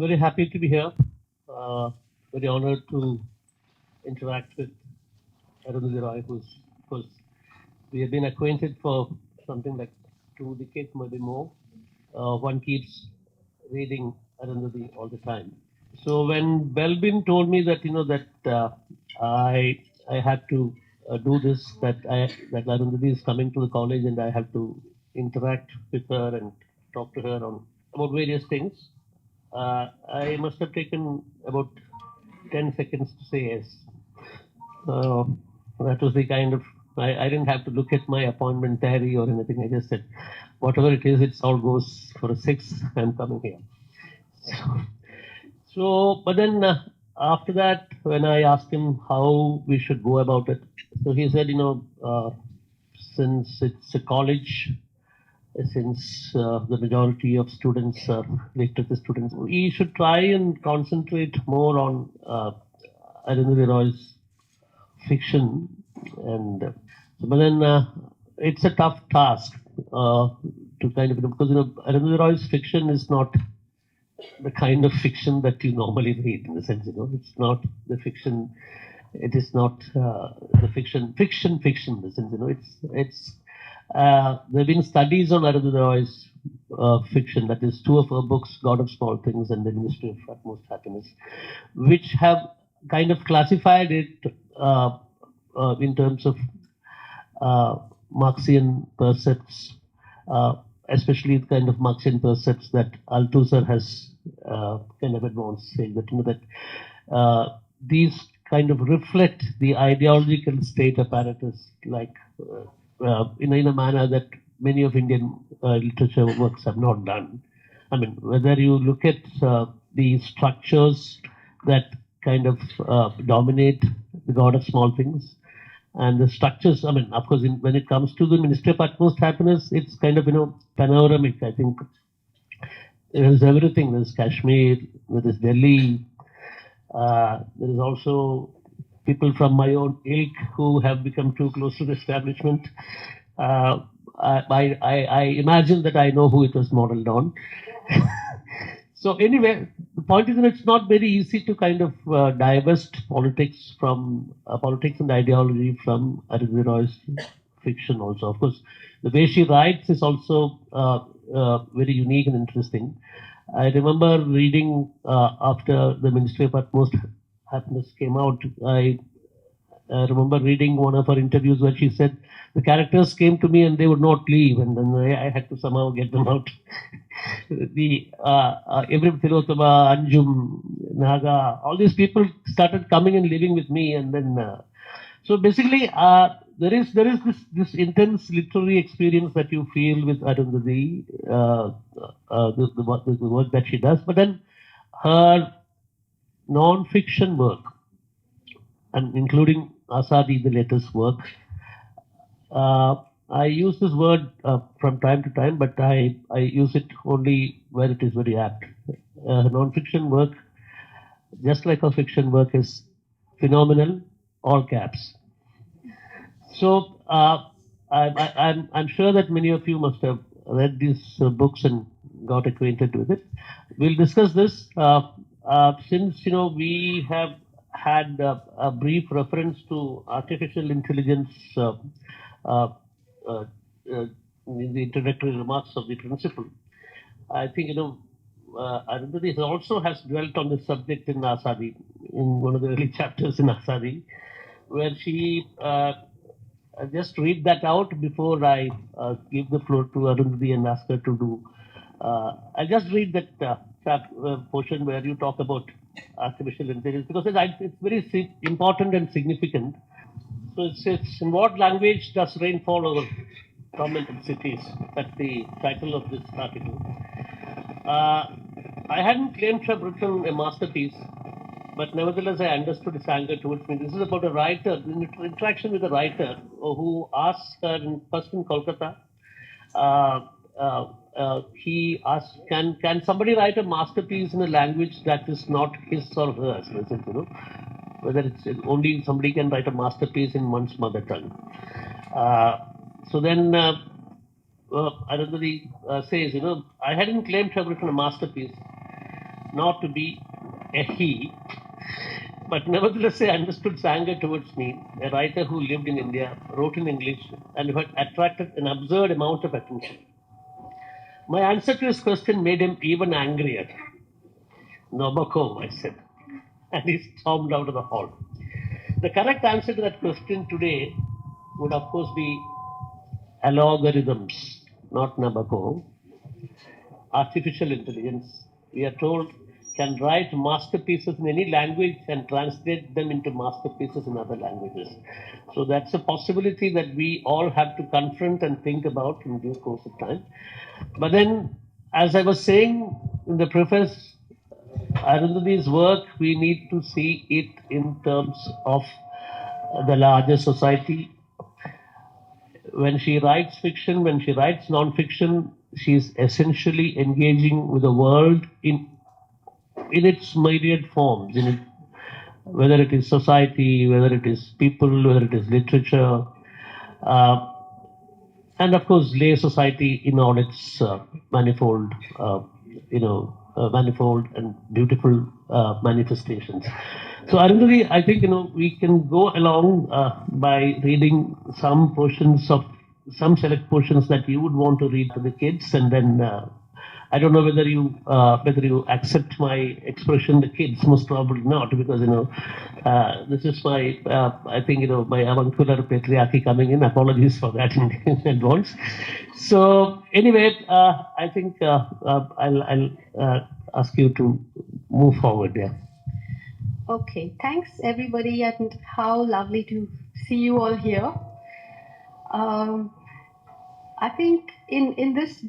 very happy to be here. Very honored to interact with Arundhati Roy, who's we have been acquainted for something like 2 decades, maybe more. One keeps reading Arundhati all the time. So when Belbin told me that that I had to do this, that Arundhati is coming to the college and I have to interact with her and talk to her on about various things. I must have taken about 10 seconds to say yes. That was the kind of, I didn't have to look at my appointment diary or anything. I just said, whatever it is, it all goes for a 6. I'm coming here. But then after that, when I asked him how we should go about it, so he said, since it's a college, since the majority of students are literature students, we should try and concentrate more on Arundhati Roy's fiction. But then it's a tough task to kind of, because Arundhati Roy's fiction is not the kind of fiction that you normally read, in the sense, it's not the fiction. It is not the fiction, in the sense, it's. There have been studies on Arundhati Roy's fiction, that is, 2 of her books, God of Small Things and The Ministry of Utmost Happiness, which have kind of classified it in terms of Marxian percepts, especially the kind of Marxian percepts that Althusser has kind of advanced, saying that these kind of reflect the ideological state apparatus, like in a manner that many of Indian literature works have not done. I mean, whether you look at the structures that kind of dominate the God of Small Things, and the structures, I mean, of course, when it comes to the Ministry of Utmost Happiness, it's kind of, panoramic. I think there's everything. There's Kashmir, there's Delhi. There is also people from my own ilk who have become too close to the establishment. I imagine that I know who it was modeled on. So anyway, the point is that it's not very easy to kind of divest politics from politics and ideology from Arundhati Roy's fiction. Also, of course, the way she writes is also very unique and interesting. I remember reading after the Ministry of Utmost Happiness came out. I remember reading one of her interviews where she said the characters came to me and they would not leave, and then I had to somehow get them out. Every Tirotama, Anjum, Naga, all these people started coming and living with me, and then so basically there is this intense literary experience that you feel with Arundhati, the work that she does, but then her non-fiction work, and including Asadi, the latest work. I use this word from time to time, but I use it only where it is very apt. Non-fiction work, just like our fiction work, is phenomenal, all caps. So I'm sure that many of you must have read these books and got acquainted with it. We'll discuss this since we have had a brief reference to artificial intelligence in the introductory remarks of the principal. I think Arundhati also has dwelt on this subject in Asadi, in one of the early chapters in Asadi, where she just read that out before I give the floor to Arundhati and ask her to do. I'll just read that portion where you talk about artificial intelligence, because it's very important and significant. So it's in what language does rain fall over tormented cities? That's the title of this article. I hadn't claimed to have written a masterpiece, but nevertheless I understood his anger towards me. This is about a writer, an interaction with a writer who asks her first in Kolkata. He asked, "Can somebody write a masterpiece in a language that is not his or hers?" Whether it's only somebody can write a masterpiece in one's mother tongue. So then Arundhati says, I hadn't claimed to have written a masterpiece, not to be a he, but nevertheless I understood his anger towards me, a writer who lived in India, wrote in English, and who had attracted an absurd amount of attention. My answer to his question made him even angrier. Nabokov, I said, and he stormed out of the hall. The correct answer to that question today would, of course, be algorithms, not Nabokov. Artificial intelligence, we are told, can write masterpieces in any language and translate them into masterpieces in other languages. So that's a possibility that we all have to confront and think about in due course of time. But then, as I was saying in the preface, Arundhati's work, we need to see it in terms of the larger society. When she writes fiction, when she writes non-fiction, she's essentially engaging with the world in its myriad forms, whether it is society, whether it is people, whether it is literature, uh, and of course lay society in all its manifold, manifold and beautiful manifestations. So Arundhati, I think we can go along by reading some portions of some select portions that you would want to read to the kids, and then I don't know whether you accept my expression, the kids. Most probably not, because this is my I think my avuncular patriarchy coming in. Apologies for that in advance. So anyway, I think I'll ask you to move forward. Yeah. Okay, thanks everybody, and how lovely to see you all here. I think in this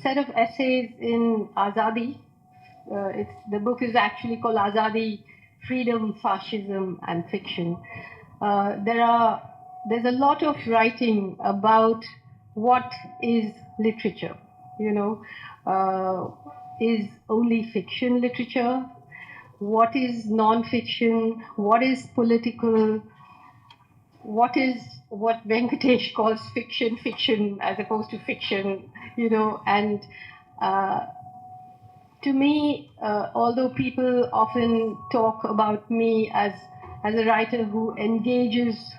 set of essays in Azadi, the book is actually called Azadi: Freedom, Fascism, and Fiction. There's a lot of writing about what is literature. Is only fiction literature? What is non-fiction? What is political? What is what Venkatesh calls fiction as opposed to fiction, and to me, although people often talk about me as a writer who engages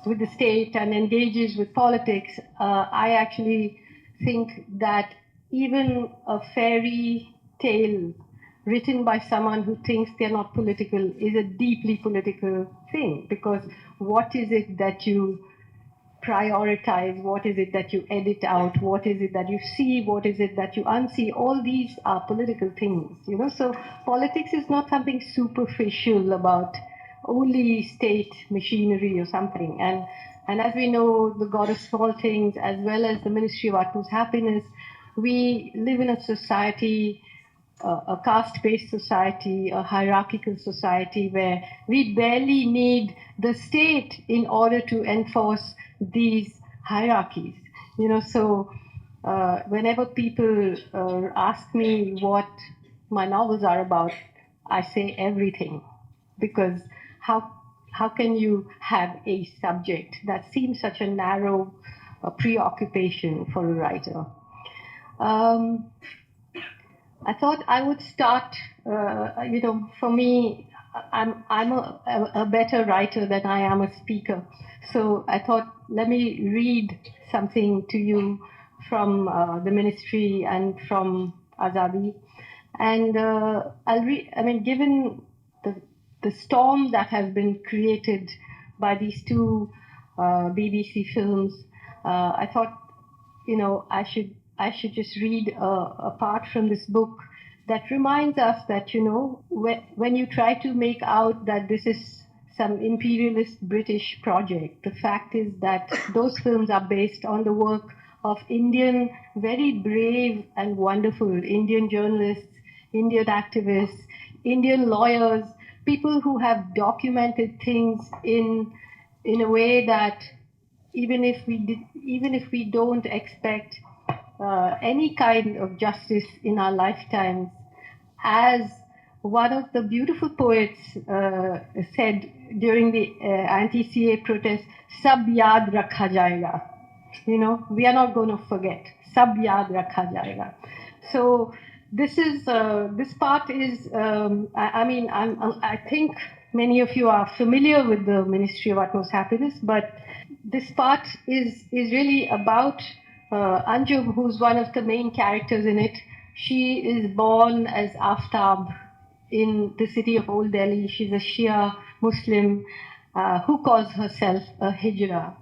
with the state and engages with politics, I actually think that even a fairy tale written by someone who thinks they're not political is a deeply political thing, because what is it that you prioritize, what is it that you edit out, what is it that you see, what is it that you unsee, all these are political things, so politics is not something superficial about only state machinery or something. And as we know, the God of Small Things as well as the Ministry of Utmost Happiness, we live in a society, a caste-based society, a hierarchical society, where we barely need the state in order to enforce these hierarchies. So whenever people ask me what my novels are about, I say everything, because how can you have a subject that seems such a narrow preoccupation for a writer? I thought I would start, for me, I'm a better writer than I am a speaker. So I thought, let me read something to you from the ministry and from Azadi. And I'll read, given the storm that has been created by these two BBC films, I thought, I should just read a part from this book that reminds us that, when you try to make out that this is some imperialist British project, the fact is that those films are based on the work of Indian, very brave and wonderful Indian journalists, Indian activists, Indian lawyers, people who have documented things in a way that even if we don't expect any kind of justice in our lifetimes, as one of the beautiful poets said during the anti-CA protest, "Sab yaad rakha jayega." We are not going to forget. "Sab yaad rakha jayega." So This part is, I think many of you are familiar with the Ministry of Utmost Happiness, but this part is really about Anjum, who's one of the main characters in it. She is born as Aftab in the city of Old Delhi. She's a Shia Muslim who calls herself a Hijra,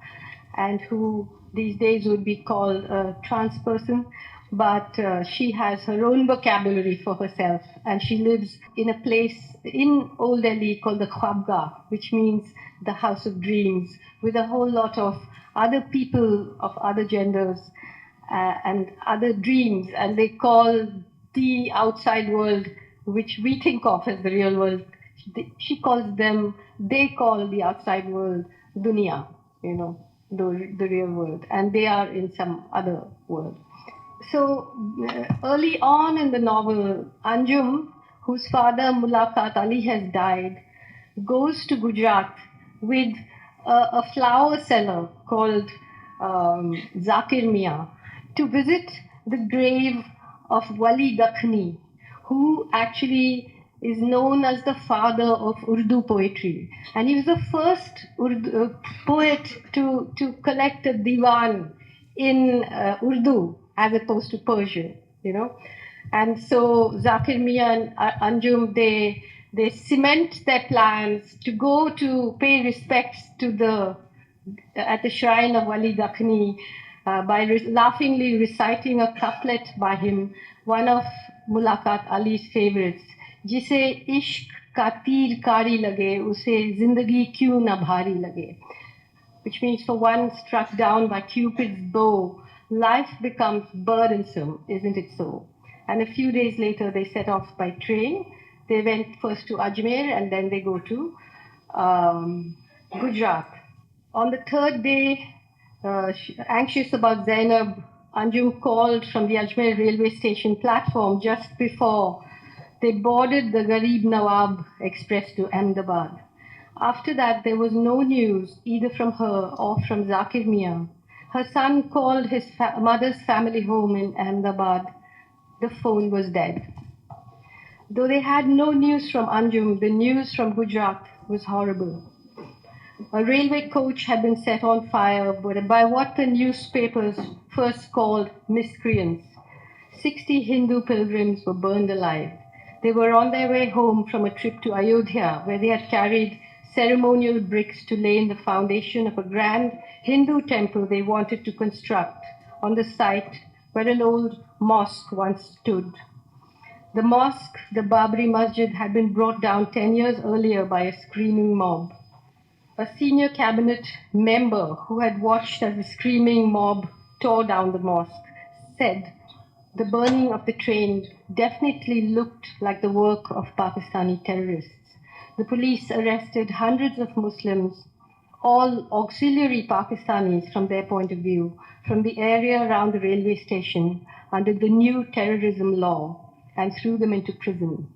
and who these days would be called a trans person. But she has her own vocabulary for herself, and she lives in a place in Old Delhi called the Khwabgah, which means the house of dreams, with a whole lot of other people of other genders and other dreams, and they call the outside world, which we think of as the real world, they call the outside world dunya, the real world, and they are in some other world. So early on in the novel, Anjum, whose father Mulaqat Ali has died, goes to Gujarat with a flower seller called Zakir Mia to visit the grave of Wali Dakhni, who actually is known as the father of Urdu poetry. And he was the first poet to collect a diwan in Urdu as opposed to Persian, And so Zakir Mia and Anjum, they cement their plans to go to pay respects at the shrine of Wali Dakhni by laughingly reciting a couplet by him, one of Mulaqat Ali's favorites, "Jise ishq ka teer kari lage, use zindagi kyun na bhari lage," which means for one struck down by Cupid's bow, life becomes burdensome, isn't it so? And a few days later, they set off by train. They went first to Ajmer, and then they go to Gujarat. On the third day, anxious about Zainab, Anjum called from the Ajmer railway station platform just before they boarded the Garib Nawab Express to Ahmedabad. After that, there was no news either from her or from Zakir Mia. Her son called his mother's family home in Ahmedabad. The phone was dead. Though they had no news from Anjum, the news from Gujarat was horrible. A railway coach had been set on fire by what the newspapers first called miscreants. 60 Hindu pilgrims were burned alive. They were on their way home from a trip to Ayodhya, where they had carried ceremonial bricks to lay in the foundation of a grand Hindu temple they wanted to construct on the site where an old mosque once stood. The mosque, the Babri Masjid, had been brought down 10 years earlier by a screaming mob. A senior cabinet member who had watched as the screaming mob tore down the mosque said the burning of the train definitely looked like the work of Pakistani terrorists. The police arrested hundreds of Muslims, all auxiliary Pakistanis from their point of view, from the area around the railway station under the new terrorism law, and threw them into prison.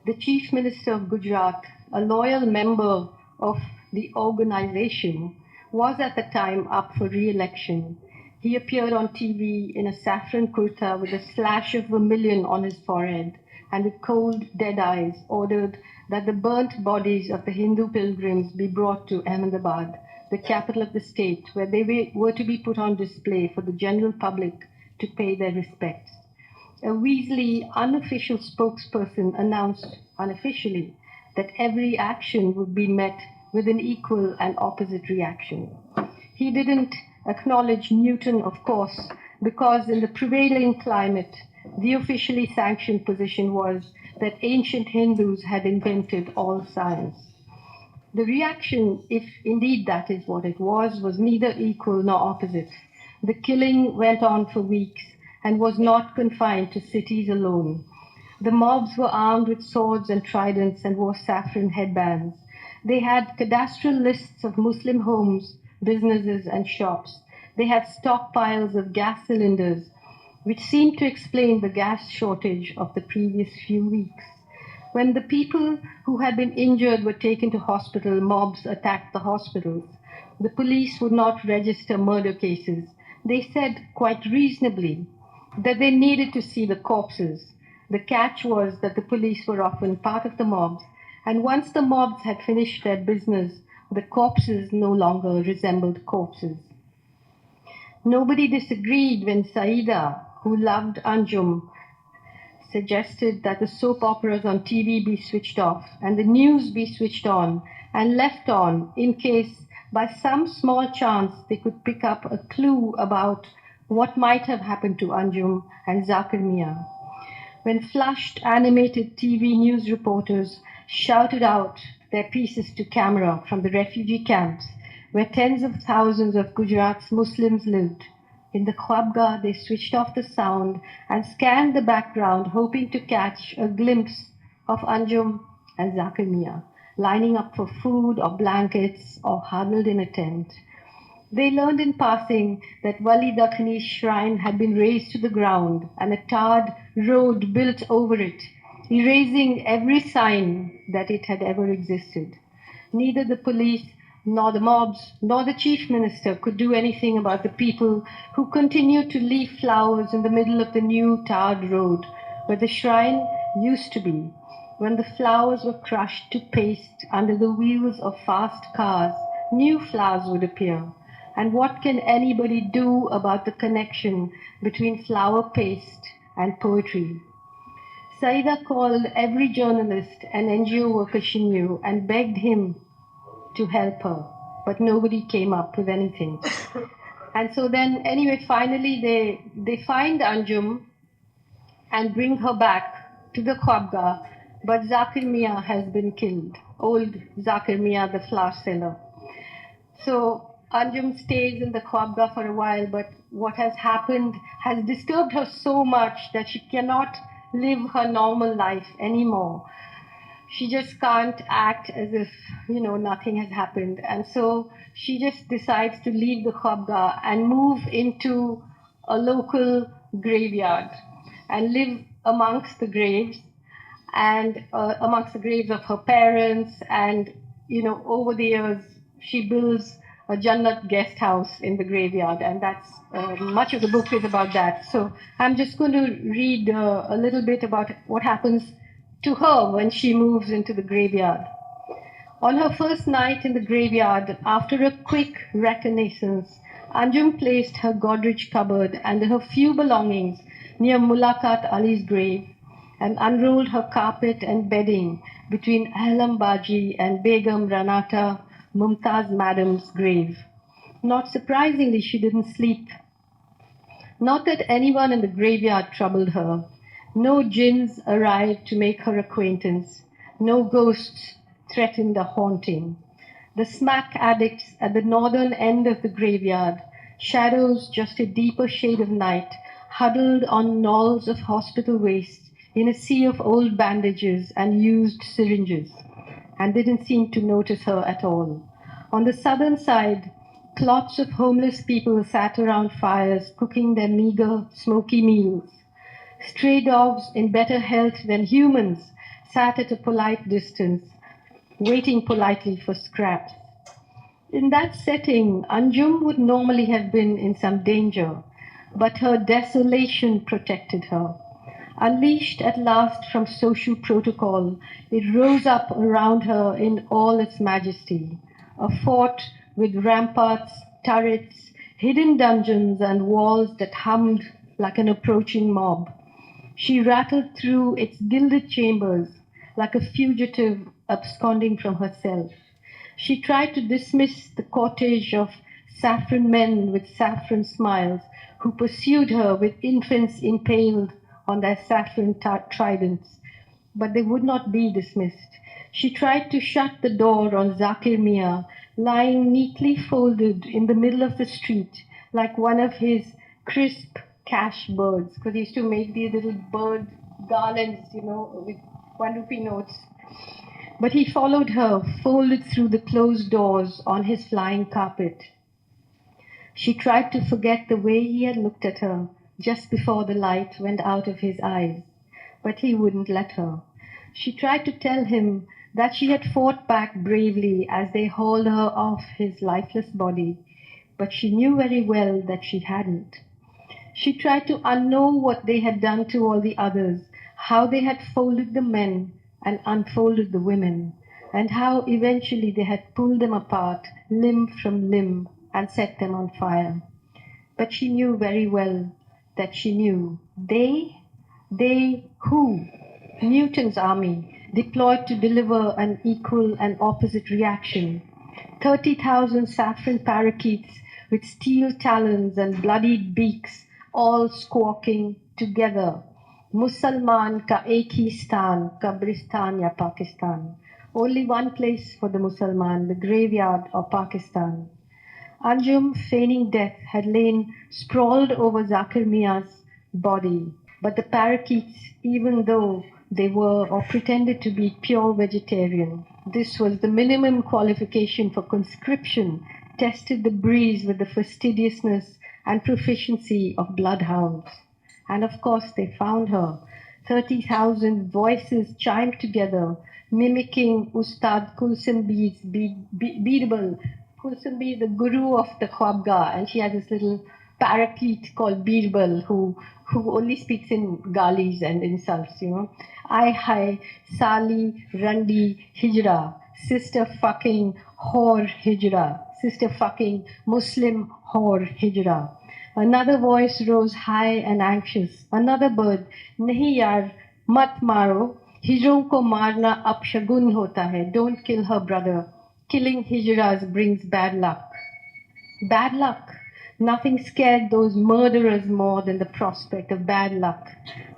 The Chief Minister of Gujarat, a loyal member of the organization, was at the time up for re-election. He appeared on TV in a saffron kurta with a slash of vermilion on his forehead, and with cold, dead eyes ordered that the burnt bodies of the Hindu pilgrims be brought to Ahmedabad, the capital of the state, where they were to be put on display for the general public to pay their respects. A Weasley unofficial spokesperson announced unofficially that every action would be met with an equal and opposite reaction. He didn't acknowledge Newton, of course, because in the prevailing climate, the officially sanctioned position was that ancient Hindus had invented all science. The reaction, if indeed that is what it was neither equal nor opposite. The killing went on for weeks and was not confined to cities alone. The mobs were armed with swords and tridents and wore saffron headbands. They had cadastral lists of Muslim homes, businesses, and shops. They had stockpiles of gas cylinders, which seemed to explain the gas shortage of the previous few weeks. When the people who had been injured were taken to hospital, mobs attacked the hospitals. The police would not register murder cases. They said, quite reasonably, that they needed to see the corpses. The catch was that the police were often part of the mobs, and once the mobs had finished their business, the corpses no longer resembled corpses. Nobody disagreed when Saida, who loved Anjum, suggested that the soap operas on TV be switched off and the news be switched on and left on in case by some small chance they could pick up a clue about what might have happened to Anjum and Zakir Mia. When flushed, animated TV news reporters shouted out their pieces to camera from the refugee camps where tens of thousands of Gujarat's Muslims lived, in the Khwabga, they switched off the sound and scanned the background, hoping to catch a glimpse of Anjum and Zakir Mia, lining up for food or blankets or huddled in a tent. They learned in passing that Wali Dakhani's shrine had been razed to the ground and a tarred road built over it, erasing every sign that it had ever existed. Neither the police nor the mobs, nor the chief minister could do anything about the people who continued to leave flowers in the middle of the new tarred road where the shrine used to be. When the flowers were crushed to paste under the wheels of fast cars, new flowers would appear. And what can anybody do about the connection between flower paste and poetry? Saida called every journalist and NGO worker she knew and begged him to help her, but nobody came up with anything. And so then, anyway, finally they find Anjum and bring her back to the Khwabga, but Zakir Mia has been killed, old Zakir Mia, the flower seller. So Anjum stays in the Khwabga for a while, but what has happened has disturbed her so much that she cannot live her normal life anymore. She just can't act as if, nothing has happened. And so she just decides to leave the Khwabga and move into a local graveyard and live amongst the graves and amongst the graves of her parents. And, over the years, she builds a Jannat guest house in the graveyard. And that's much of the book is about that. So I'm just going to read a little bit about what happens to her when she moves into the graveyard. On her first night in the graveyard, after a quick reconnaissance, Anjum placed her Godrej cupboard and her few belongings near Mulakat Ali's grave and unrolled her carpet and bedding between Ahlam Baji and Begum Ranata Mumtaz Madam's grave. Not surprisingly, she didn't sleep. Not that anyone in the graveyard troubled her. No jinns arrived to make her acquaintance. No ghosts threatened a haunting. The smack addicts at the northern end of the graveyard, shadows just a deeper shade of night, huddled on knolls of hospital waste in a sea of old bandages and used syringes, and didn't seem to notice her at all. On the southern side, clots of homeless people sat around fires, cooking their meager, smoky meals. Stray dogs in better health than humans sat at a polite distance, waiting politely for scraps. In that setting, Anjum would normally have been in some danger, but her desolation protected her. Unleashed at last from social protocol, it rose up around her in all its majesty, a fort with ramparts, turrets, hidden dungeons, and walls that hummed like an approaching mob. She rattled through its gilded chambers like a fugitive absconding from herself. She tried to dismiss the cortege of saffron men with saffron smiles who pursued her with infants impaled on their saffron tridents, but they would not be dismissed. She tried to shut the door on Zakir Mia, lying neatly folded in the middle of the street like one of his crisp cash birds, because he used to make these little bird garlands, with 1 rupee notes. But he followed her, folded through the closed doors on his flying carpet. She tried to forget the way he had looked at her just before the light went out of his eyes, but he wouldn't let her. She tried to tell him that she had fought back bravely as they hauled her off his lifeless body, but she knew very well that she hadn't. She tried to unknow what they had done to all the others, how they had folded the men and unfolded the women, and how eventually they had pulled them apart, limb from limb, and set them on fire. But she knew very well that she knew. They who? Newton's army, deployed to deliver an equal and opposite reaction. 30,000 saffron parakeets with steel talons and bloodied beaks, all squawking together. Musalman ka ek hi stan, Kabristan ya Pakistan. Only one place for the Musalman, the graveyard of Pakistan. Anjum, feigning death, had lain sprawled over Zakir Mia's body. But the parakeets, even though they were or pretended to be pure vegetarian, this was the minimum qualification for conscription, tested the breeze with the fastidiousness and proficiency of bloodhounds. And of course, they found her. 30,000 voices chimed together, mimicking Ustad Kulsumbi's Birbal. Kulsumbi is the guru of the Khwabga, and she has this little parakeet called Birbal who only speaks in galis and insults, you know. I hi, Sali, Randi, Hijra, sister fucking whore Hijra, sister fucking Muslim whore Hijra. Another voice rose high and anxious. Another bird, nahi yaar, mat maro, hijron ko marna apshagun hota hai. Don't kill her brother. Killing hijras brings bad luck. Bad luck. Nothing scared those murderers more than the prospect of bad luck.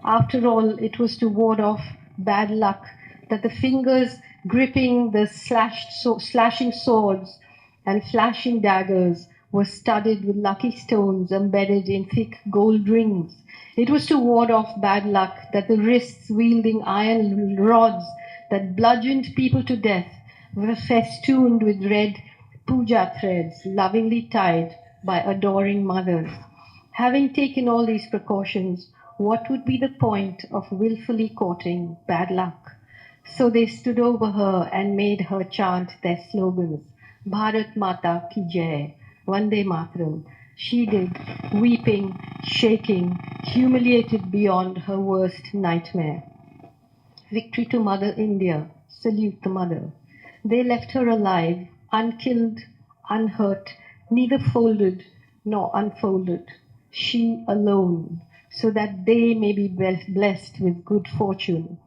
After all, it was to ward off bad luck that the fingers gripping the slashing swords and flashing daggers were studded with lucky stones embedded in thick gold rings. It was to ward off bad luck that the wrists wielding iron rods that bludgeoned people to death were festooned with red puja threads, lovingly tied by adoring mothers. Having taken all these precautions, what would be the point of willfully courting bad luck? So they stood over her and made her chant their slogans. Bharat Mata Ki Jai, Vande Mataram. She did, weeping, shaking, humiliated beyond her worst nightmare. Victory to Mother India, salute the mother. They left her alive, unkilled, unhurt, neither folded nor unfolded, she alone, so that they may be blessed with good fortune.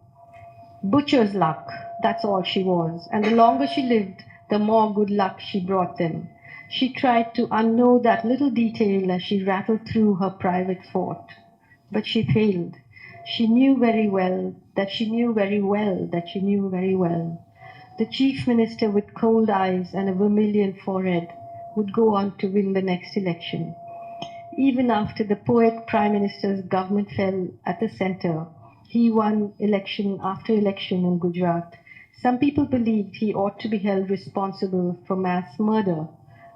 Butcher's luck, that's all she was, and the longer she lived, the more good luck she brought them. She tried to unknow that little detail as she rattled through her private fort, but she failed. She knew very well that she knew very well that she knew very well. The chief minister with cold eyes and a vermilion forehead would go on to win the next election. Even after the poet prime minister's government fell at the center, he won election after election in Gujarat. Some people believed he ought to be held responsible for mass murder,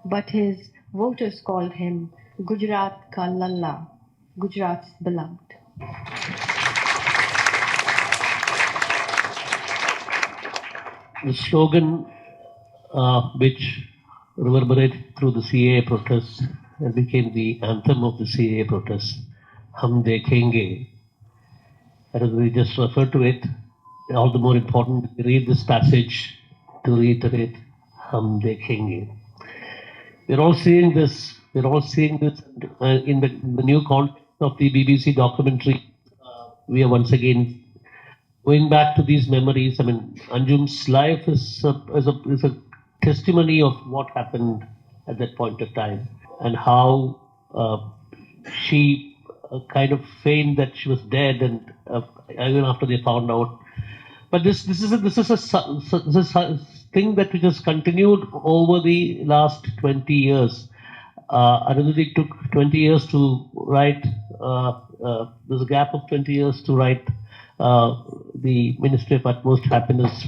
but his voters called him Gujarat Ka Lalla, Gujarat's beloved. The slogan which reverberated through the CAA protests and became the anthem of the CAA protests, Hum Dekhenge. As we just referred to it, all the more important to read this passage to reiterate Hum Dekhenge. We're all seeing this. We're all seeing this in the new context of the BBC documentary. We are once again going back to these memories. I mean, Anjum's life is a testimony of what happened at that point of time and how she kind of feigned that she was dead, and even after they found out. But this is a thing that which has continued over the last 20 years. Arundhati took 20 years to write. There's a gap of 20 years to write the Ministry of Utmost Happiness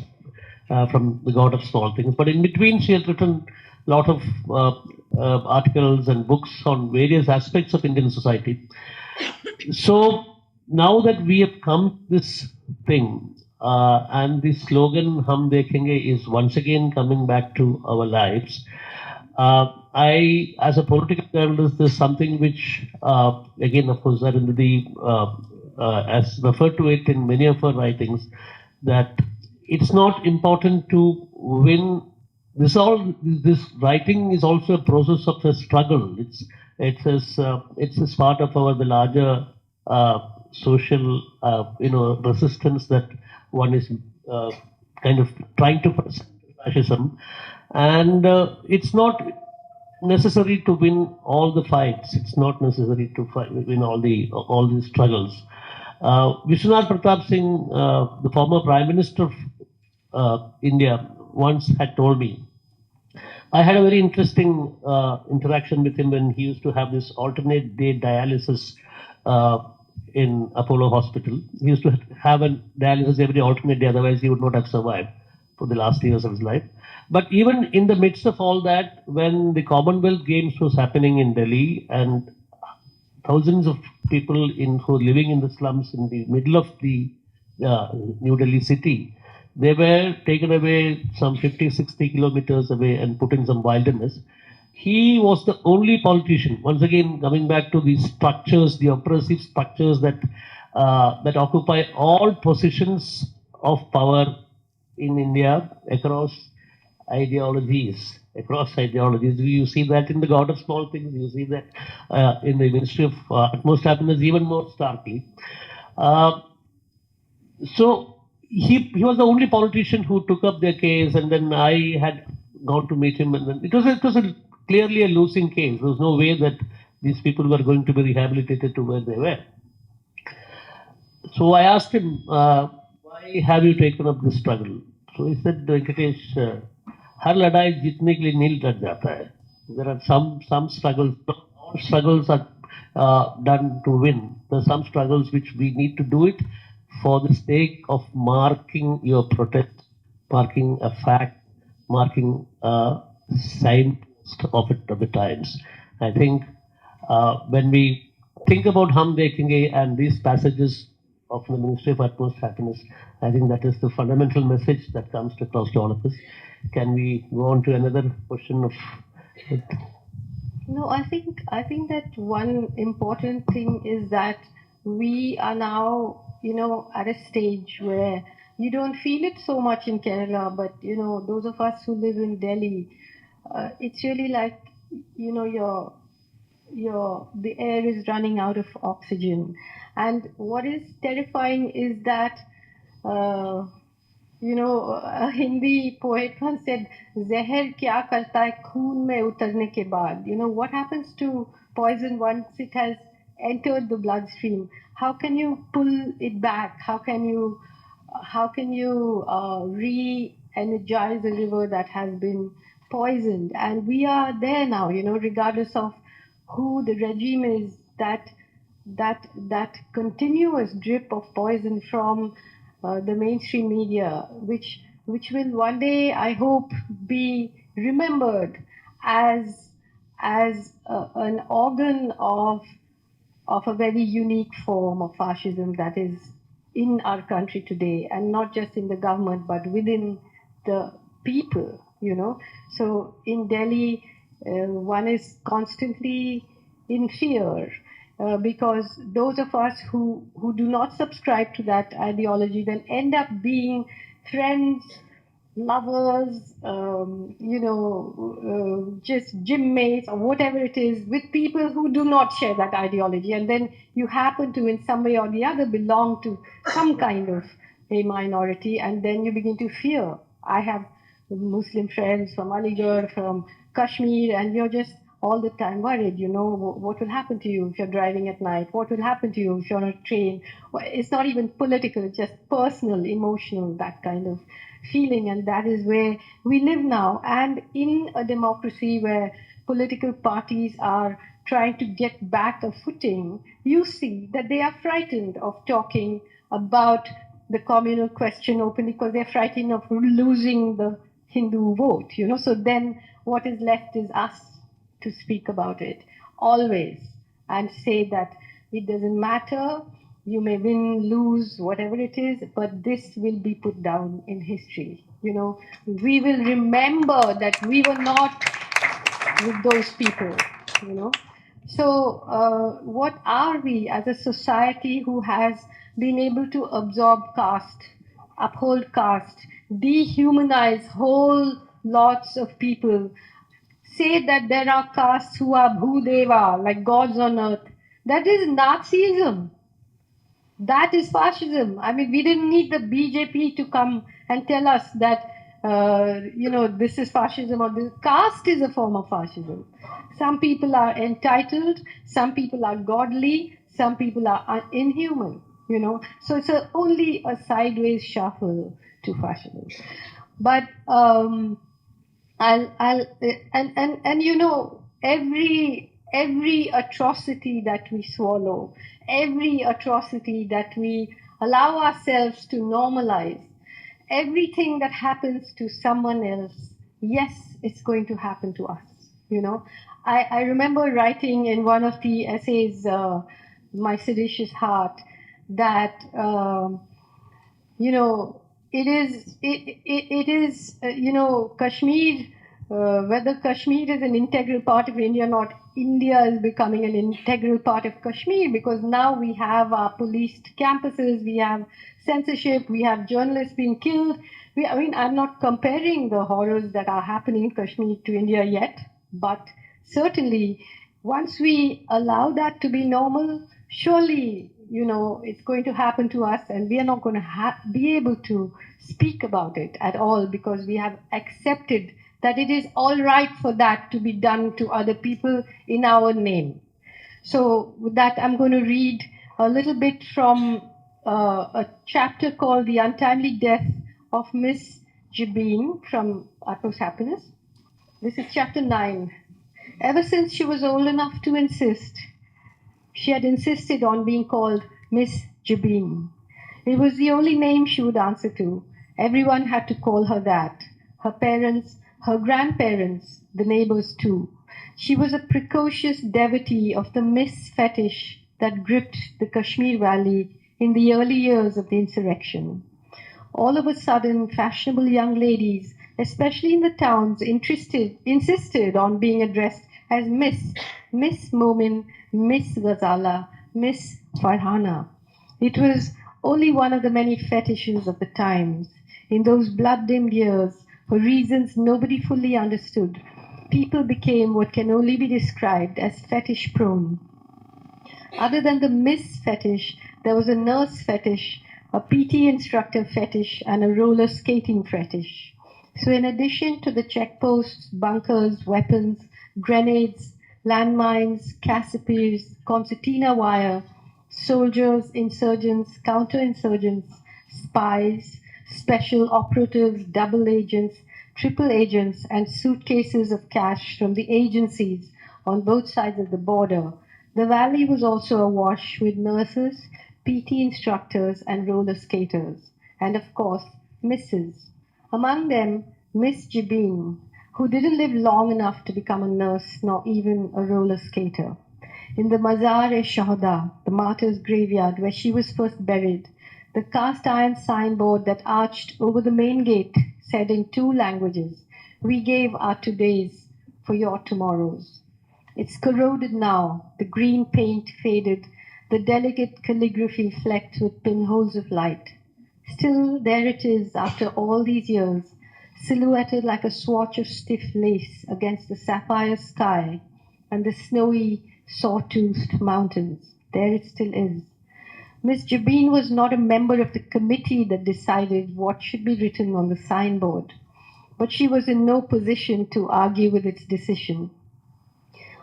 from the God of Small Things. But in between, she has written a lot of articles and books on various aspects of Indian society. So now that we have come to this thing, and the slogan Hum Dekhenge is once again coming back to our lives, I, as a political journalist, there's something which, again, of course, Arundhati has referred to it in many of her writings, that it's not important to win. This writing is also a process of a struggle. It's part of the larger social, resistance that one is uh, kind of trying to present fascism, and it's not necessary to win all the fights. It's not necessary to win all these struggles. Vishwanath Pratap Singh, the former Prime Minister of India, once had told me. I had a very interesting interaction with him when he used to have this alternate day dialysis uh, in Apollo Hospital. He used to have a dialysis every alternate day, otherwise he would not have survived for the last years of his life. But even in the midst of all that, when the Commonwealth Games was happening in Delhi and thousands of people who are living in the slums in the middle of the New Delhi city, they were taken away some 50, 60 kilometers away and put in some wilderness. He was the only politician, once again coming back to these structures, the oppressive structures that occupy all positions of power in India across ideologies. You see that in the God of Small Things. You see that in the Ministry of Utmost Happiness even more starkly. Uh, so he was the only politician who took up their case, and then I had gone to meet him, and then it was clearly a losing case. There was no way that these people were going to be rehabilitated to where they were. So I asked him, why have you taken up this struggle? So he said, Venkatesh, हर लड़ाई जीतने के लिए नहीं लड़ जाता है. There are some struggles. Not all struggles are done to win. There are some struggles which we need to do it for the sake of marking your protest, marking a fact, marking a signpost of the times. I think when we think about Hum Dekhenge and these passages of the Ministry of Utmost Happiness, I think that is the fundamental message that comes across to all of us. Can we go on to another question of? No, I think that one important thing is that we are now, at a stage where you don't feel it so much in Kerala, but those of us who live in Delhi, it's really like, your the air is running out of oxygen, and what is terrifying is that. A Hindi poet once said, "Zehar kya karta hai khoon mein utarne ke baad?" What happens to poison once it has entered the bloodstream? How can you pull it back? How can you re-energize a river that has been poisoned? And we are there now, regardless of who the regime is, that continuous drip of poison from the mainstream media, which will one day, I hope, be remembered as an organ of a very unique form of fascism that is in our country today, and not just in the government, but within the people, So in Delhi, one is constantly in fear because those of us who do not subscribe to that ideology then end up being friends, lovers, just gym mates or whatever it is with people who do not share that ideology. And then you happen to, in some way or the other, belong to some kind of a minority, and then you begin to fear. I have Muslim friends from Aligarh, from Kashmir, and you're just all the time worried, what will happen to you if you're driving at night? What will happen to you if you're on a train? Well, it's not even political, it's just personal, emotional, that kind of feeling. And that is where we live now. And in a democracy where political parties are trying to get back a footing, you see that they are frightened of talking about the communal question openly because they're frightened of losing the Hindu vote, So then what is left is us to speak about it always and say that it doesn't matter, you may win, lose, whatever it is, but this will be put down in history. We will remember that we were not with those people, you know. So, what are we as a society who has been able to absorb caste, uphold caste, dehumanize whole lots of people, say that there are castes who are Bhudeva, like gods on earth? That is Nazism. That is fascism. I mean, we didn't need the BJP to come and tell us that, this is fascism or this. Caste is a form of fascism. Some people are entitled, some people are godly, some people are inhuman, you know. So it's only a sideways shuffle to fascism. But I'll and you know, every atrocity that we swallow, every atrocity that we allow ourselves to normalize, everything that happens to someone else, yes, it's going to happen to us. You know, I remember writing in one of the essays, My Seditious Heart, that you know, it is Kashmir, whether Kashmir is an integral part of India or not, India is becoming an integral part of Kashmir, because now we have our policed campuses, we have censorship, we have journalists being killed. I mean, I'm not comparing the horrors that are happening in Kashmir to India yet, but certainly once we allow that to be normal, surely, you know, it's going to happen to us, and we are not going to be able to speak about it at all, because we have accepted that it is all right for that to be done to other people in our name. So with that, I'm going to read a little bit from a chapter called The Untimely Death of Miss Jabin from Utmost Happiness. This is chapter 9. Ever since she was old enough to insist, she had insisted on being called Miss Jabin. It was the only name she would answer to. Everyone had to call her that. Her parents, her grandparents, the neighbors too. She was a precocious devotee of the Miss fetish that gripped the Kashmir Valley in the early years of the insurrection. All of a sudden, fashionable young ladies, especially in the towns, insisted on being addressed as Miss Momin, Miss Ghazala, Miss Farhana. It was only one of the many fetishes of the times. In those blood-dimmed years, for reasons nobody fully understood, people became what can only be described as fetish-prone. Other than the Miss fetish, there was a nurse fetish, a PT instructor fetish, and a roller skating fetish. So in addition to the checkposts, bunkers, weapons, grenades, landmines, cassiopeas, concertina wire, soldiers, insurgents, counterinsurgents, spies, special operatives, double agents, triple agents, and suitcases of cash from the agencies on both sides of the border, the valley was also awash with nurses, PT instructors, and roller skaters, and of course, misses. Among them, Miss Jabin, who didn't live long enough to become a nurse nor even a roller skater. In the Mazar-e-Shuhada, the martyrs' graveyard where she was first buried, the cast iron signboard that arched over the main gate said in 2 languages, "We gave our todays for your tomorrows." It's corroded now, the green paint faded, the delicate calligraphy flecked with pinholes of light. Still, there it is after all these years, silhouetted like a swatch of stiff lace against the sapphire sky and the snowy, saw-toothed mountains. There it still is. Miss Jabin was not a member of the committee that decided what should be written on the signboard, but she was in no position to argue with its decision.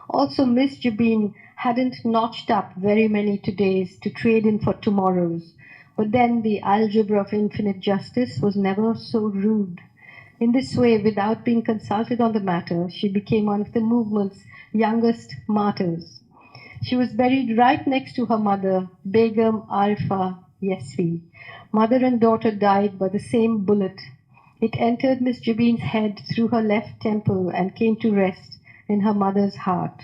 Also, Miss Jabin hadn't notched up very many todays to trade in for tomorrows, but then the algebra of infinite justice was never so rude. In this way, without being consulted on the matter, she became one of the movement's youngest martyrs. She was buried right next to her mother, Begum Arifa Yesvi. Mother and daughter died by the same bullet. It entered Miss Jabin's head through her left temple and came to rest in her mother's heart.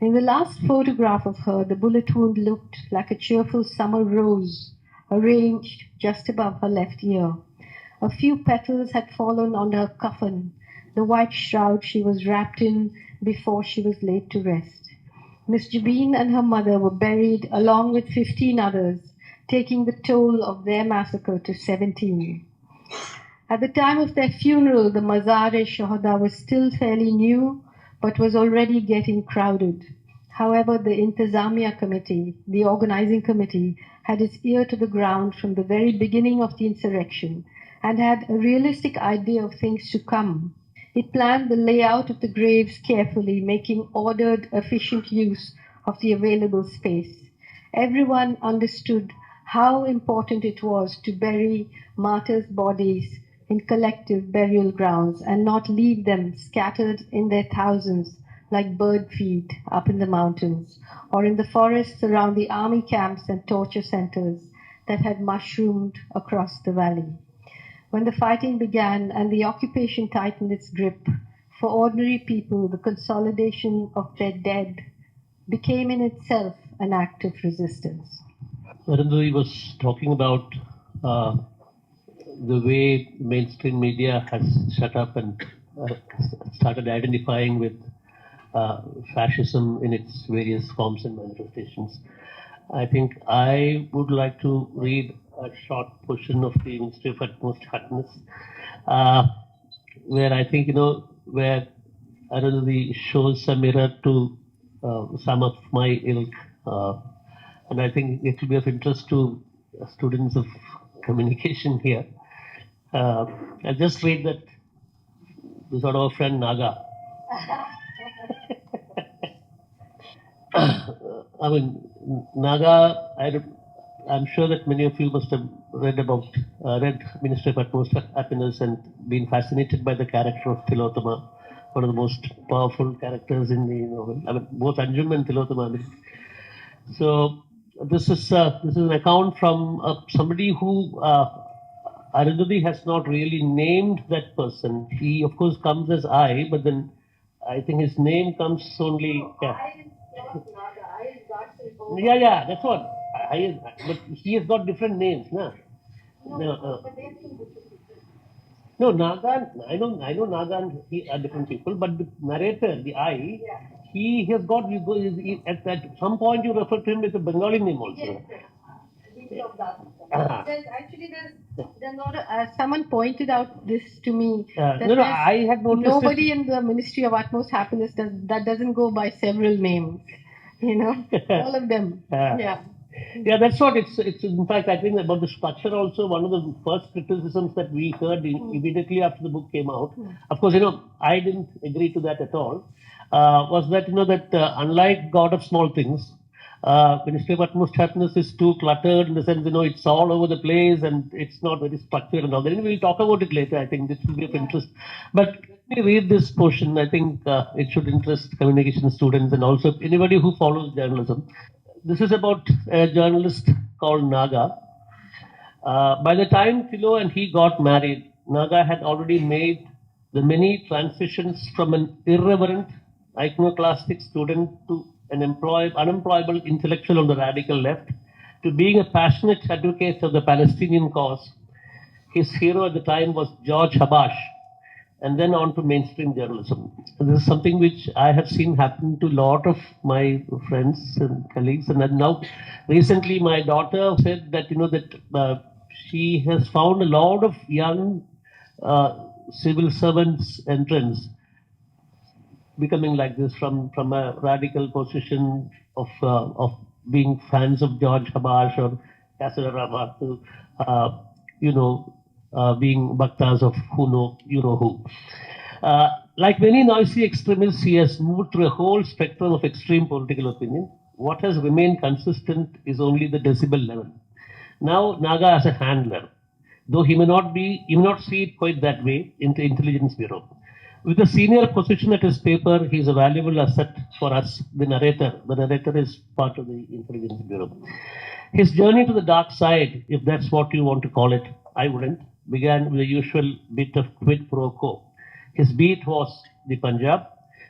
In the last photograph of her, the bullet wound looked like a cheerful summer rose arranged just above her left ear. A few petals had fallen on her coffin, the white shroud she was wrapped in before she was laid to rest. Miss Jabin and her mother were buried along with 15 others, taking the toll of their massacre to 17. At the time of their funeral, the Mazar-e-Shuhada was still fairly new, but was already getting crowded. However, the Intizamiya Committee, the organizing committee, had its ear to the ground from the very beginning of the insurrection and had a realistic idea of things to come. It planned the layout of the graves carefully, making ordered, efficient use of the available space. Everyone understood how important it was to bury martyrs' bodies in collective burial grounds and not leave them scattered in their thousands like bird feed up in the mountains or in the forests around the army camps and torture centers that had mushroomed across the valley. When the fighting began and the occupation tightened its grip, for ordinary people, the consolidation of their dead became in itself an act of resistance. Arundhati was talking about the way mainstream media has shut up and started identifying with fascism in its various forms and manifestations. I think I would like to read a short portion of the Ministry of Utmost Happiness, where I think, where Arundhati shows a mirror to some of my ilk. And I think it will be of interest to students of communication here. I'll just read that this sort of a friend Naga. I mean, Naga, I'm sure that many of you must have read Ministry of Utmost Happiness and been fascinated by the character of Tilotama, one of the most powerful characters in the novel. I mean, both Anjum and Tilotama. I mean. So this is an account from somebody who Arundhati has not really named that person. He of course comes as I, but then I think his name comes only. Yeah, that's what. But he has got different names, nah? No, Naga. I know Naga and he are different people, but the narrator, the I, he has got. At some point you refer to him with a Bengali name also. There's not someone pointed out this to me. No, I had noticed nobody in the Ministry of Utmost Happiness that doesn't go by several names. All of them. Yeah. Yeah, that's what it's. In fact, I think about the structure also. One of the first criticisms that we heard immediately after the book came out. Of course, I didn't agree to that at all. Was that that unlike God of Small Things, Ministry of Utmost Happiness is too cluttered in the sense it's all over the place and it's not very structured and all that. We'll talk about it later. I think this will be of interest. But let me read this portion. I think it should interest communication students and also anybody who follows journalism. This is about a journalist called Naga. By the time Tilo and he got married, Naga had already made the many transitions from an irreverent, iconoclastic student to an unemployable intellectual on the radical left, to being a passionate advocate of the Palestinian cause. His hero at the time was George Habash, and then on to mainstream journalism. This is something which I have seen happen to a lot of my friends and colleagues. And then now, recently, my daughter said that she has found a lot of young civil servants entrants becoming like this from a radical position of being fans of George Habash or Kasura Rama to being bhaktas of who. Like many noisy extremists, he has moved through a whole spectrum of extreme political opinion. What has remained consistent is only the decibel level. Now, Naga as a handler, though he may not see it quite that way in the intelligence bureau. With a senior position at his paper, he is a valuable asset for us, the narrator. The narrator is part of the intelligence bureau. His journey to the dark side, if that's what you want to call it, I wouldn't, began with the usual bit of quid pro quo. His beat was the Punjab.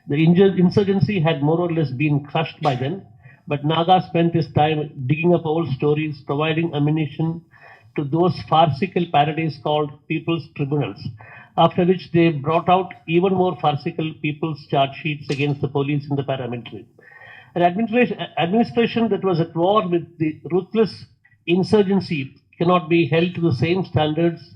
The insurgency had more or less been crushed by then, but Naga spent his time digging up old stories, providing ammunition to those farcical parodies called people's tribunals. after which they brought out even more farcical people's charge sheets against the police and the paramilitary. An administration that was at war with the ruthless insurgency cannot be held to the same standards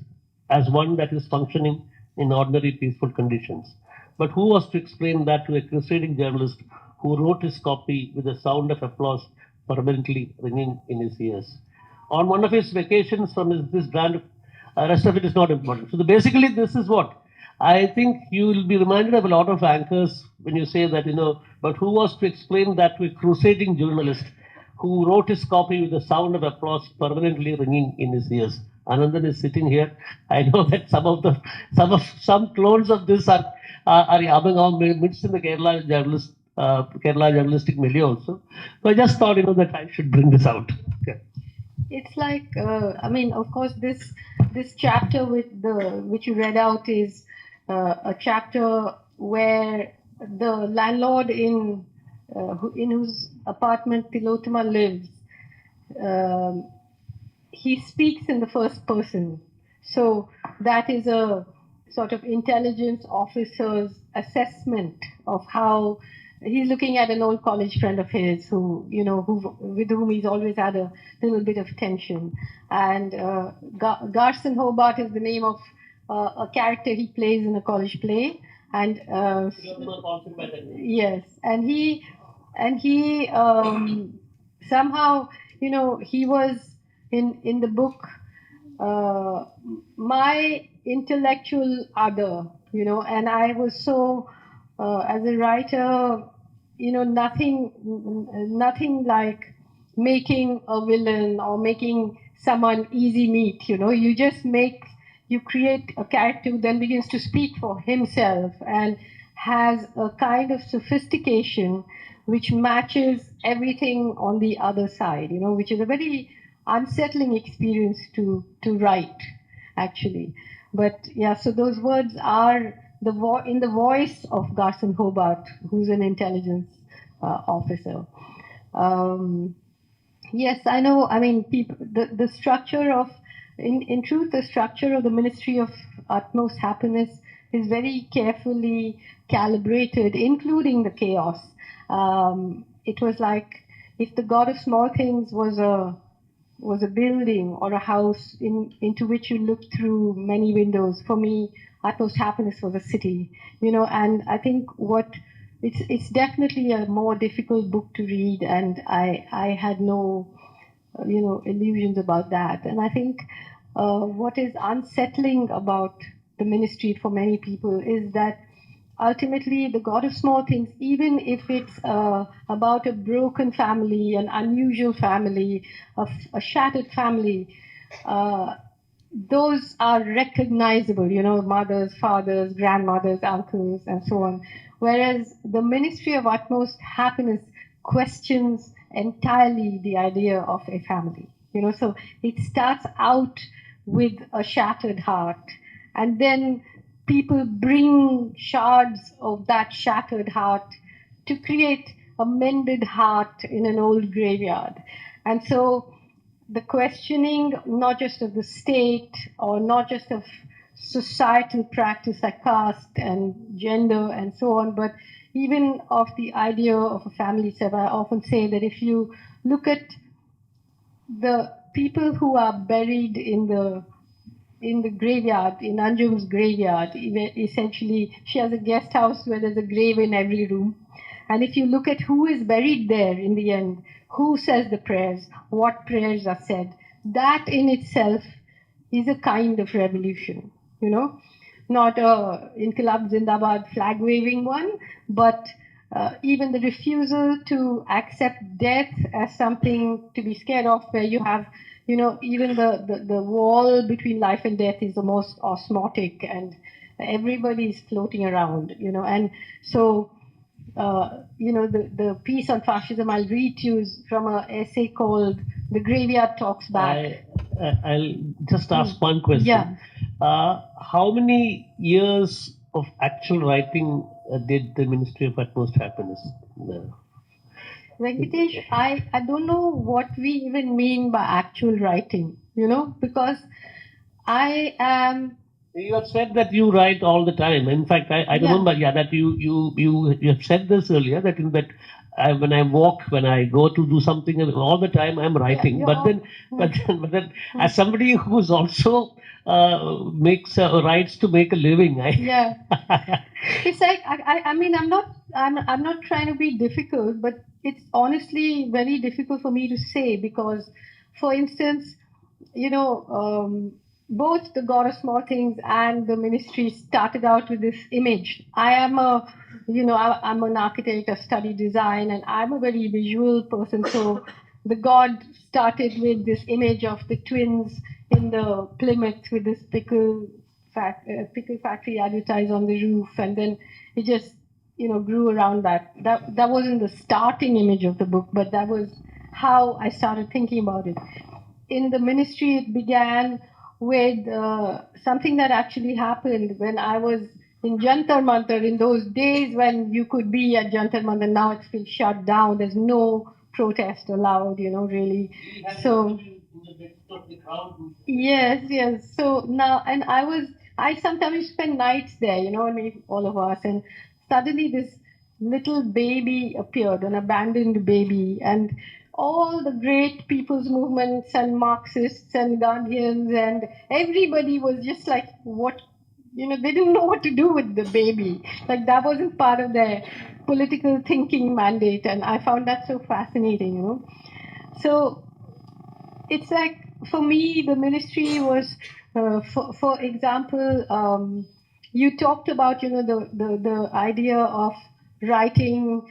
as one that is functioning in ordinary peaceful conditions. But who was to explain that to a crusading journalist who wrote his copy with the sound of applause permanently ringing in his ears? On one of his vacations from this brand, rest of it is not important. So basically, this is what I think you will be reminded of a lot of anchors when you say that, but who was to explain that to a crusading journalist who wrote his copy with the sound of applause permanently ringing in his ears? Anandan is sitting here. I know that some clones of this are yamming on midst in the Kerala journalistic milieu also. So I just thought, that I should bring this out. Okay. It's like, I mean, of course, this chapter which you read out is a chapter where the landlord in whose apartment Tilotama lives, he speaks in the first person. So that is a sort of intelligence officer's assessment of how he's looking at an old college friend of his with whom he's always had a little bit of tension. And Garson Hobart is the name of a character he plays in a college play. And yes, and he somehow, he was in the book my intellectual other, and I was so as a writer, nothing like making a villain or making someone easy meat. You create a character who then begins to speak for himself and has a kind of sophistication which matches everything on the other side, which is a very unsettling experience to write, actually. But yeah, so those words are in the voice of Garson Hobart, who's an intelligence officer. Yes, I know. I mean, the structure of, in truth, the structure of the Ministry of Utmost Happiness is very carefully calibrated, including the chaos. It was like if the God of Small Things was a building or a house into which you looked through many windows. For me, Utmost Happiness was a city, and I think it's definitely a more difficult book to read, and I had no, illusions about that. And I think what is unsettling about the ministry for many people is that ultimately the God of Small Things, even if it's about a broken family, an unusual family, a shattered family, those are recognizable, mothers, fathers, grandmothers, uncles, and so on. Whereas the Ministry of Utmost Happiness questions entirely the idea of a family. So it starts out with a shattered heart, and then people bring shards of that shattered heart to create a mended heart in an old graveyard. And so the questioning, not just of the state or not just of societal practice like caste and gender and so on, but even of the idea of a family itself. I often say that if you look at the people who are buried in the graveyard, in Anjum's graveyard, essentially she has a guest house where there's a grave in every room. And if you look at who is buried there in the end, who says the prayers, what prayers are said, that in itself is a kind of revolution, not a Inqilab Zindabad flag waving one, but even the refusal to accept death as something to be scared of, where you have, even the wall between life and death is the most osmotic and everybody is floating around, and so the piece on fascism I'll read to you from an essay called "The Graveyard Talks Back." I'll just ask one question. Yeah. How many years of actual writing did the Ministry of Utmost Happiness? Venkitesh, I don't know what we even mean by actual writing, because I am You have said that you write all the time. In fact, I Yeah. remember, yeah, that you have said this earlier that when I walk, when I go to do something, all the time I'm writing. you're But then, all- but then, as somebody who's also makes writes to make a living, Yeah. It's like I mean I'm not trying to be difficult, but it's honestly very difficult for me to say because, for instance, you know, both the God of Small Things and the ministry started out with this image. I'm an architect, I study design, and I'm a very visual person. So the God started with this image of the twins in the Plymouth with this pickle factory advertised on the roof, and then it just grew around that. That wasn't the starting image of the book, but that was how I started thinking about it. In the ministry, it began with something that actually happened when I was in Jantar Mantar in those days when you could be at Jantar Mantar. Now it's been shut down. There's no protest allowed, really. So yes, yes. So now, and I sometimes spend nights there, I mean, all of us, and suddenly this little baby appeared, an abandoned baby, and all the great people's movements and Marxists and Gandhians and everybody was just like, what, they didn't know what to do with the baby. Like that wasn't part of their political thinking mandate, and I found that so fascinating. So it's like for me the ministry was for example you talked about the idea of writing,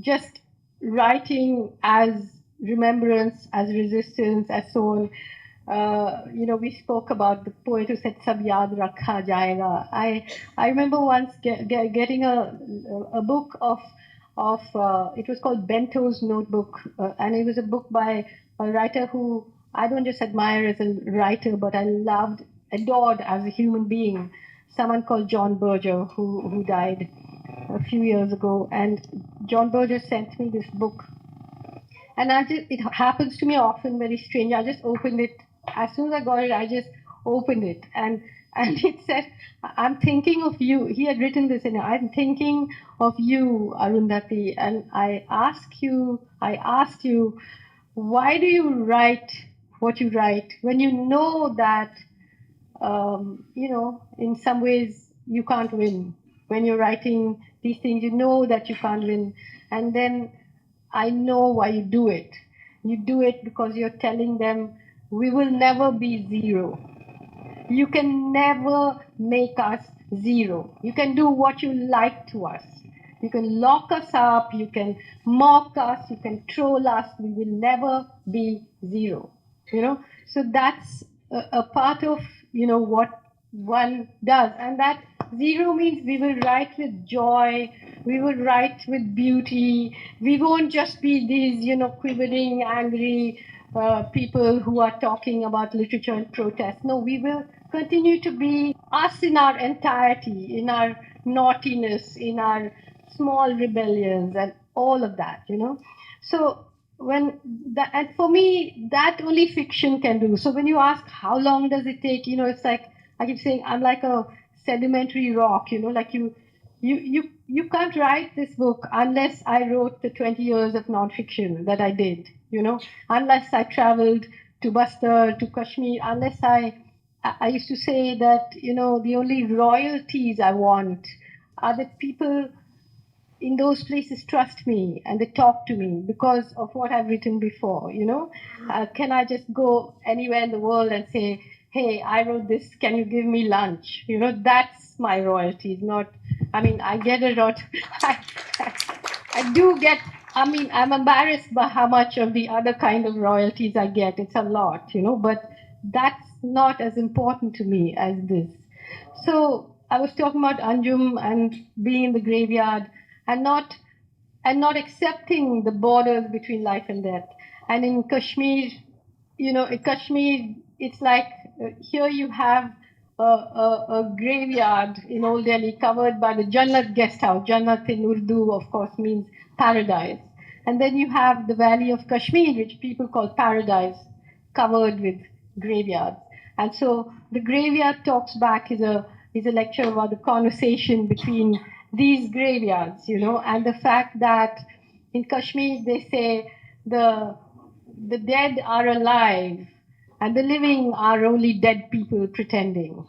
just writing as remembrance, as resistance, as so on. We spoke about the poet who said "Sab yaad rakha jayega." I remember once getting a book of it was called Bento's Notebook, and it was a book by a writer who I don't just admire as a writer, but I adored as a human being. Someone called John Berger, who died a few years ago, and John Berger sent me this book, and it happens to me often, very strange. I just opened it. As soon as I got it, I just opened it. And it said, I'm thinking of you. He had written this in it. I'm thinking of you, Arundhati. And I asked you, why do you write what you write when you know that, in some ways you can't win? When you're writing these things, you know that you can't win. And then I know why you do it. You do it because you're telling them, we will never be zero. You can never make us zero. You can do what you like to us. You can lock us up, you can mock us, you can troll us. We will never be zero. So that's a part of what one does, and that zero means we will write with joy, we will write with beauty. We won't just be these quivering, angry people who are talking about literature and protest. No, we will continue to be us in our entirety, in our naughtiness, in our small rebellions, and all of that. So when that, and for me, that only fiction can do. So when you ask how long does it take, it's like I keep saying I'm like a sedimentary rock. Like you can't write this book unless I wrote the 20 years of nonfiction that I did. Unless I traveled to Bastar, to Kashmir, unless I used to say that the only royalties I want are that people in those places trust me and they talk to me because of what I've written before. Can I just go anywhere in the world and say, hey, I wrote this, can you give me lunch? That's my royalties, not, I mean, I get a lot. I do get, I mean, I'm embarrassed by how much of the other kind of royalties I get. It's a lot, but that's not as important to me as this. So I was talking about Anjum and being in the graveyard and not accepting the borders between life and death. And in Kashmir, in Kashmir, it's like here you have a graveyard in Old Delhi covered by the Jannat guest house. Jannat in Urdu, of course, means paradise. And then you have the valley of Kashmir, which people call paradise, covered with graveyards. And so the Graveyard Talks Back is a lecture about the conversation between these graveyards, and the fact that in Kashmir they say the dead are alive and the living are only dead people pretending,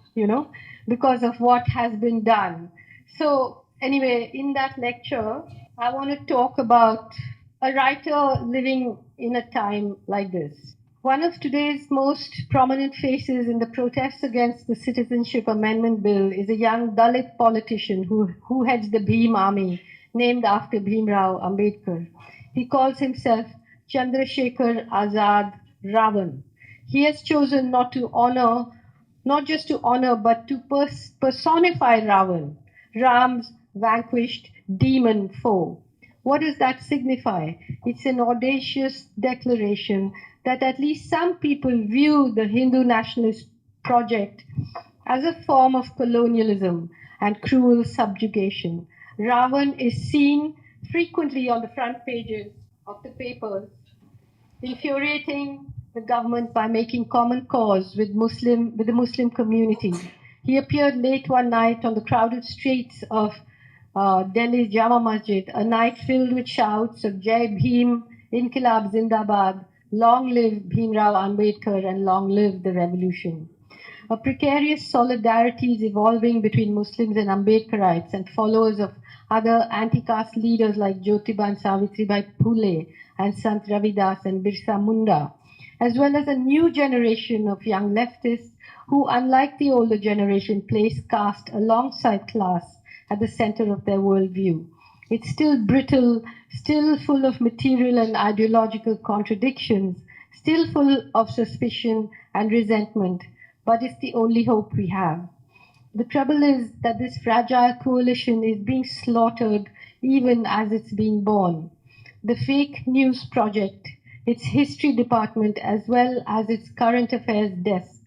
because of what has been done. So anyway, in that lecture, I want to talk about a writer living in a time like this. One of today's most prominent faces in the protests against the Citizenship Amendment Bill is a young Dalit politician who heads the Bhim army, named after Bhimrao Ambedkar. He calls himself Chandrasekhar Azad Ravan. He has chosen not just to honor, but to personify Ravan, Ram's vanquished demon foe. What does that signify? It's an audacious declaration that at least some people view the Hindu nationalist project as a form of colonialism and cruel subjugation. Ravan is seen frequently on the front pages of the papers, infuriating the government by making common cause with the Muslim community. He appeared late one night on the crowded streets of Delhi's Jama Masjid, a night filled with shouts of Jai Bhim, Inkilab Zindabad, long live Bhimrao Ambedkar, and long live the revolution. A precarious solidarity is evolving between Muslims and Ambedkarites and followers of other anti-caste leaders like Jyotiba and Savitribai Phule and Sant Ravidas and Birsa Munda, as well as a new generation of young leftists who, unlike the older generation, place caste alongside class at the center of their worldview. It's still brittle, still full of material and ideological contradictions, still full of suspicion and resentment, but it's the only hope we have. The trouble is that this fragile coalition is being slaughtered even as it's being born. The fake news project, its history department, as well as its current affairs desk,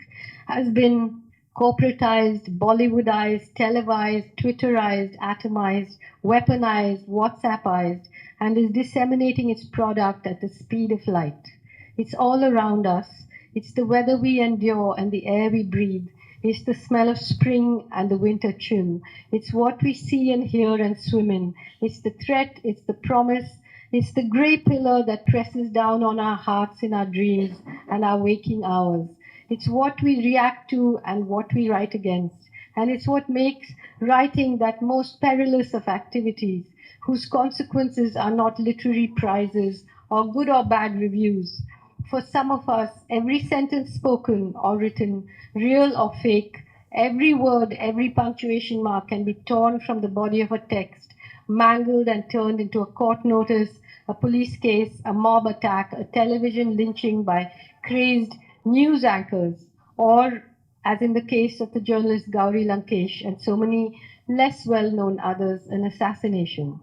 has been corporatized, Bollywoodized, televised, Twitterized, atomized, weaponized, WhatsAppized, and is disseminating its product at the speed of light. It's all around us. It's the weather we endure and the air we breathe. It's the smell of spring and the winter chill. It's what we see and hear and swim in. It's the threat, it's the promise, it's the grey pillar that presses down on our hearts in our dreams and our waking hours. It's what we react to and what we write against. And it's what makes writing that most perilous of activities, whose consequences are not literary prizes or good or bad reviews. For some of us, every sentence spoken or written, real or fake, every word, every punctuation mark can be torn from the body of a text, mangled and turned into a court notice, a police case, a mob attack, a television lynching by crazed news anchors, or, as in the case of the journalist Gauri Lankesh and so many less well-known others, an assassination.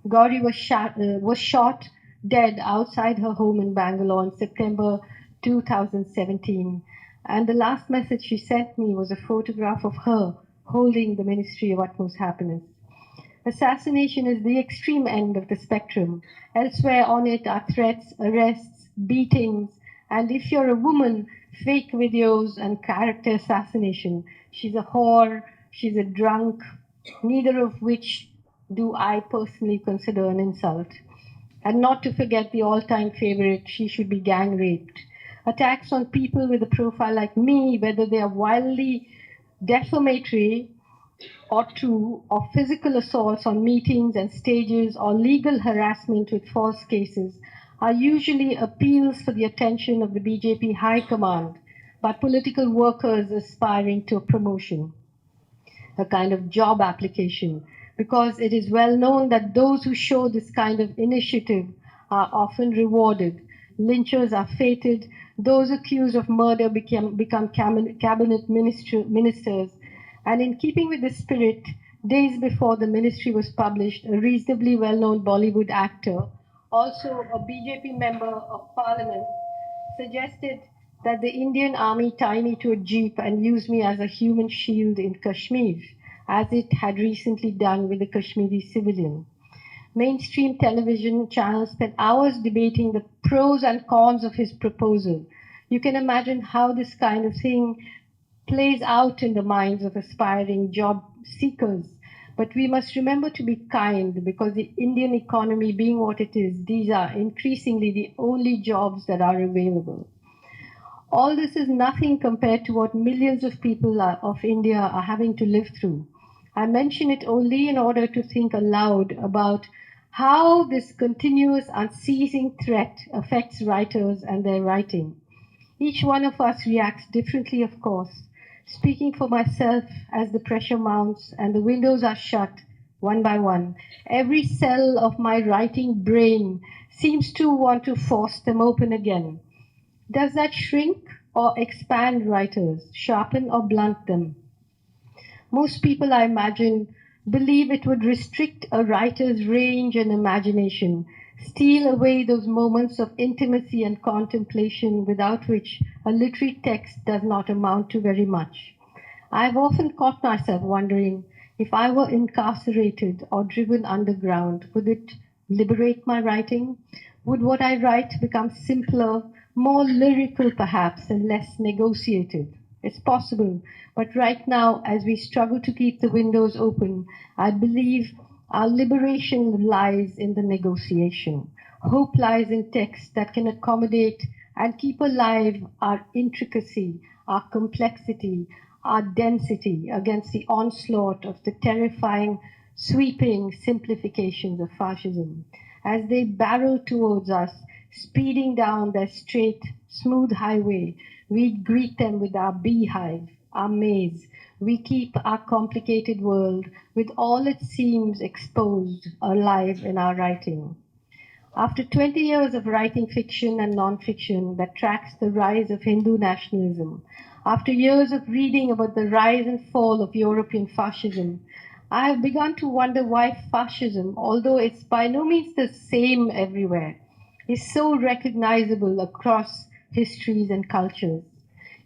Gauri was shot dead outside her home in Bangalore in September 2017. And the last message she sent me was a photograph of her holding the Ministry of Utmost Happiness. Assassination is the extreme end of the spectrum. Elsewhere on it are threats, arrests, beatings, and if you're a woman, fake videos and character assassination. She's a whore, she's a drunk, neither of which do I personally consider an insult. And not to forget the all-time favorite, she should be gang raped. Attacks on people with a profile like me, whether they are wildly defamatory or true, or physical assaults on meetings and stages, or legal harassment with false cases, are usually appeals for the attention of the BJP High Command by political workers aspiring to a promotion, a kind of job application, because it is well known that those who show this kind of initiative are often rewarded. Lynchers are feted, those accused of murder become cabinet ministers, and in keeping with this spirit, days before the ministry was published, a reasonably well-known Bollywood actor, also a BJP member of parliament, suggested that the Indian army tie me to a jeep and use me as a human shield in Kashmir, as it had recently done with the Kashmiri civilian. Mainstream television channels spent hours debating the pros and cons of his proposal. You can imagine how this kind of thing plays out in the minds of aspiring job seekers. But we must remember to be kind, because the Indian economy being what it is, these are increasingly the only jobs that are available. All this is nothing compared to what millions of people of India are having to live through. I mention it only in order to think aloud about how this continuous, unceasing threat affects writers and their writing. Each one of us reacts differently, of course. Speaking for myself, as the pressure mounts and the windows are shut one by one, every cell of my writing brain seems to want to force them open again. Does that shrink or expand writers, sharpen or blunt them? Most people, I imagine, believe it would restrict a writer's range and imagination, steal away those moments of intimacy and contemplation without which a literary text does not amount to very much. I've often caught myself wondering, if I were incarcerated or driven underground, would it liberate my writing? Would what I write become simpler, more lyrical perhaps, and less negotiated? It's possible, but right now, as we struggle to keep the windows open, I believe our liberation lies in the negotiation. Hope lies in text that can accommodate and keep alive our intricacy, our complexity, our density against the onslaught of the terrifying, sweeping simplifications of fascism. As they barrel towards us, speeding down their straight, smooth highway, we greet them with our beehive, our maze. We keep our complicated world with all its seams exposed, alive in our writing. After 20 years of writing fiction and non-fiction that tracks the rise of Hindu nationalism, after years of reading about the rise and fall of European fascism, I have begun to wonder why fascism, although it's by no means the same everywhere, is so recognizable across histories and cultures.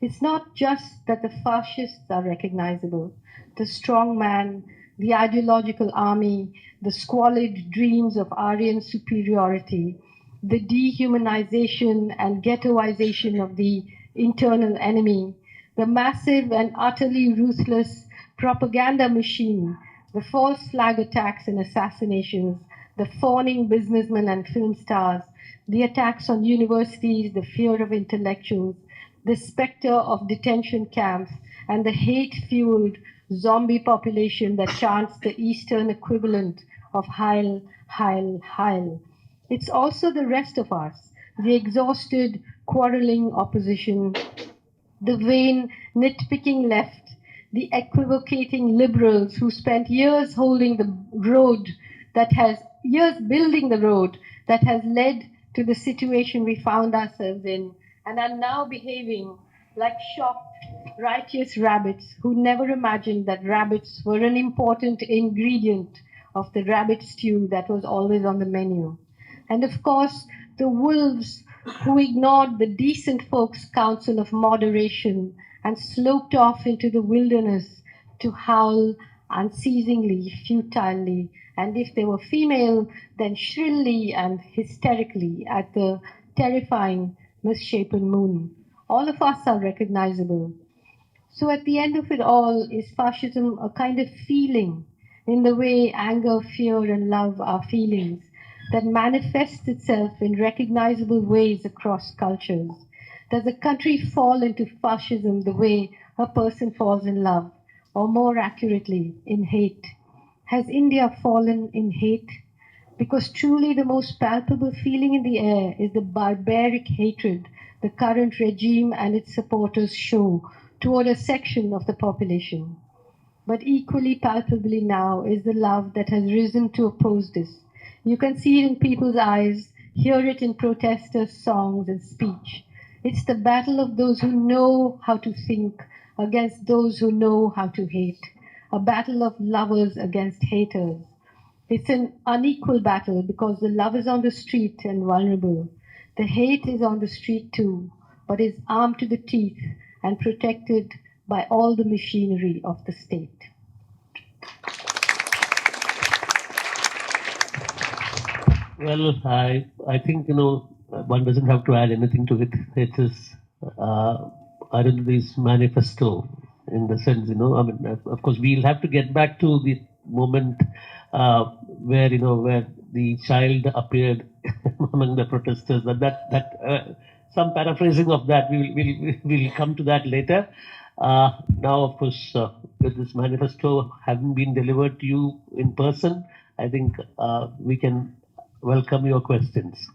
It's not just that the fascists are recognizable. The strong man, the ideological army, the squalid dreams of Aryan superiority, the dehumanization and ghettoization of the internal enemy, the massive and utterly ruthless propaganda machine, the false flag attacks and assassinations, the fawning businessmen and film stars, the attacks on universities, the fear of intellectuals, the specter of detention camps, and the hate-fueled zombie population that chants the Eastern equivalent of Heil, Heil, Heil. It's also the rest of us, the exhausted, quarreling opposition, the vain, nitpicking left, the equivocating liberals who spent years holding the road that has, years building the road that has led to the situation we found ourselves in, and are now behaving like shocked, righteous rabbits who never imagined that rabbits were an important ingredient of the rabbit stew that was always on the menu. And of course, the wolves who ignored the decent folks' counsel of moderation and sloped off into the wilderness to howl unceasingly, futilely, and if they were female, then shrilly and hysterically at the terrifying, misshapen moon. All of us are recognizable. So at the end of it all, is fascism a kind of feeling, in the way anger, fear, and love are feelings, that manifests itself in recognizable ways across cultures? Does a country fall into fascism the way a person falls in love, or more accurately, in hate? Has India fallen in hate? Because truly the most palpable feeling in the air is the barbaric hatred the current regime and its supporters show toward a section of the population. But equally palpably now is the love that has risen to oppose this. You can see it in people's eyes, hear it in protesters' songs and speech. It's the battle of those who know how to think against those who know how to hate, a battle of lovers against haters. It's an unequal battle because the love is on the street and vulnerable. The hate is on the street too, but is armed to the teeth and protected by all the machinery of the state. Well, I think, one doesn't have to add anything to it. It is Arundhati's manifesto, in the sense, I mean, of course, we'll have to get back to the moment where, where the child appeared among the protesters. Some paraphrasing of that, we'll come to that later. Now, of course, with this manifesto having been delivered to you in person, I think we can welcome your questions.